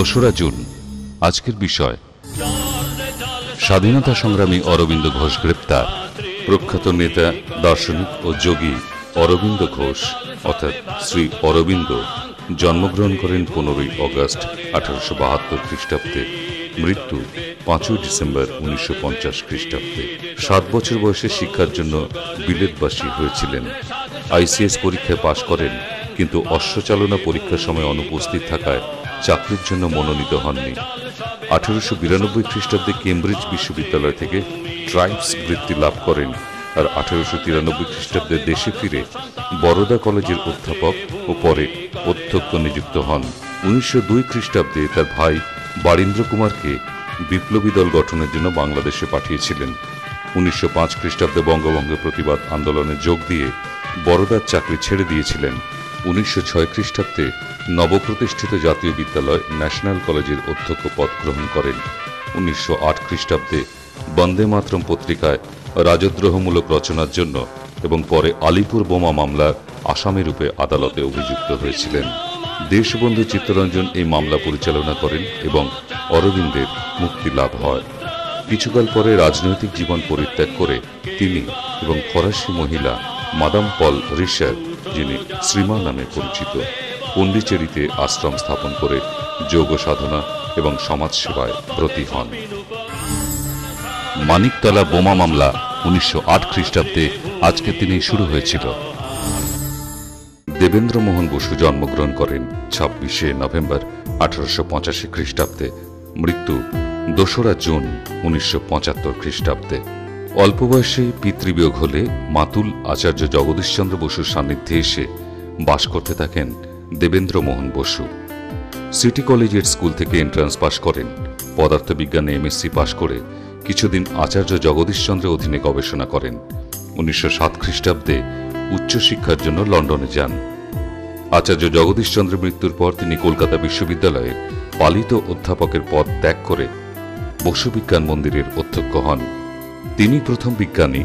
দোসরা জুন আজকের বিষয় স্বাধীনতা সংগ্রামী অরবিন্দ ঘোষ গ্রেপ্তার। প্রখ্যাত নেতা, দার্শনিক ও যোগী অরবিন্দ ঘোষ অর্থাৎ শ্রী অরবিন্দ জন্মগ্রহণ করেন 15ই অগস্ট 1872 খ্রিস্টাব্দে, মৃত্যু 5ই ডিসেম্বর 1950 খ্রিস্টাব্দে। 7 বছর বয়সে শিক্ষার জন্য বিলেতবাসী হয়েছিলেন। আইসিএস পরীক্ষায় পাশ করেন, কিন্তু অশ্বচালনা পরীক্ষার সময় অনুপস্থিত থাকায় চাকরির জন্য মনোনীত হননি। 1892 খ্রিস্টাব্দে কেমব্রিজ বিশ্ববিদ্যালয় থেকে ট্রাইবস বৃত্তি লাভ করেন আর 1893 খ্রিস্টাব্দে দেশে ফিরে বরোদা কলেজের অধ্যাপক ও পরে অধ্যক্ষ নিযুক্ত হন। 1902 খ্রিস্টাব্দে তার ভাই বারীন্দ্র কুমারকে বিপ্লবী দল গঠনের জন্য বাংলাদেশে পাঠিয়েছিলেন। 1905 খ্রিস্টাব্দে বঙ্গভঙ্গের প্রতিবাদ আন্দোলনে যোগ দিয়ে বরোদার চাকরি ছেড়ে দিয়েছিলেন। 1906 খ্রিস্টাব্দে নবপ্রতিষ্ঠিত জাতীয় বিদ্যালয় ন্যাশনাল কলেজের অধ্যক্ষ পদ গ্রহণ করেন। 1908 খ্রিস্টাব্দে বন্দে মাতরম পত্রিকায় রাজদ্রোহমূলক রচনার জন্য এবং পরে আলিপুর বোমা মামলার আসামি রূপে আদালতে অভিযুক্ত হয়েছিলেন। দেশবন্ধু চিত্তরঞ্জন এই মামলা পরিচালনা করেন এবং অরবিন্দের মুক্তি লাভ হয়। কিছুকাল পরে রাজনৈতিক জীবন পরিত্যাগ করে তিনি এবং ফরাসি মহিলা মাদাম পল রিশার, যিনি শ্রীমা নামে পরিচিত, পন্ডিচেরিতে আশ্রম স্থাপন করে যোগ সাধনা এবং সমাজসেবায় ব্রতী হন। মানিকতলা বোমা মামলা 1908 খ্রিস্টাব্দে আজকের দিনেই শুরু হয়েছিল। দেবেন্দ্র মোহন বসু জন্মগ্রহণ করেন 26শে নভেম্বর 1885 খ্রিস্টাব্দে, মৃত্যু 2রা জুন 1975 খ্রিস্টাব্দে। অল্প বয়সে পিতৃবিয়োগ হলে মাতুল আচার্য জগদীশচন্দ্র বসুর সান্নিধ্যে এসে বাস করতে থাকেন দেবেন্দ্র মোহন বসু। সিটি কলেজের স্কুল থেকে এন্ট্রান্স পাশ করেন। পদার্থবিজ্ঞানে এমএসসি পাশ করে কিছুদিন আচার্য জগদীশচন্দ্রের অধীনে গবেষণা করেন। 1907 খ্রিস্টাব্দে উচ্চশিক্ষার জন্য লন্ডনে যান। আচার্য জগদীশচন্দ্রের মৃত্যুর পর তিনি কলকাতা বিশ্ববিদ্যালয়ে পালিত অধ্যাপকের পদ ত্যাগ করে বসু বিজ্ঞান মন্দিরের অধ্যক্ষ হন। তিনি প্রথম বিজ্ঞানী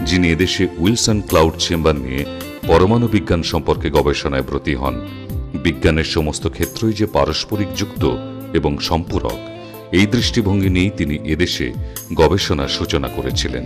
যিনি এদেশে উইলসন ক্লাউড চেম্বার নিয়ে পরমাণু বিজ্ঞান সম্পর্কে গবেষণায় ব্রতী হন। বিজ্ঞানের সমস্ত ক্ষেত্রই যে পারস্পরিক যুক্ত এবং সম্পূরক, এই দৃষ্টিভঙ্গি নিয়েই তিনি এদেশে গবেষণার সূচনা করেছিলেন।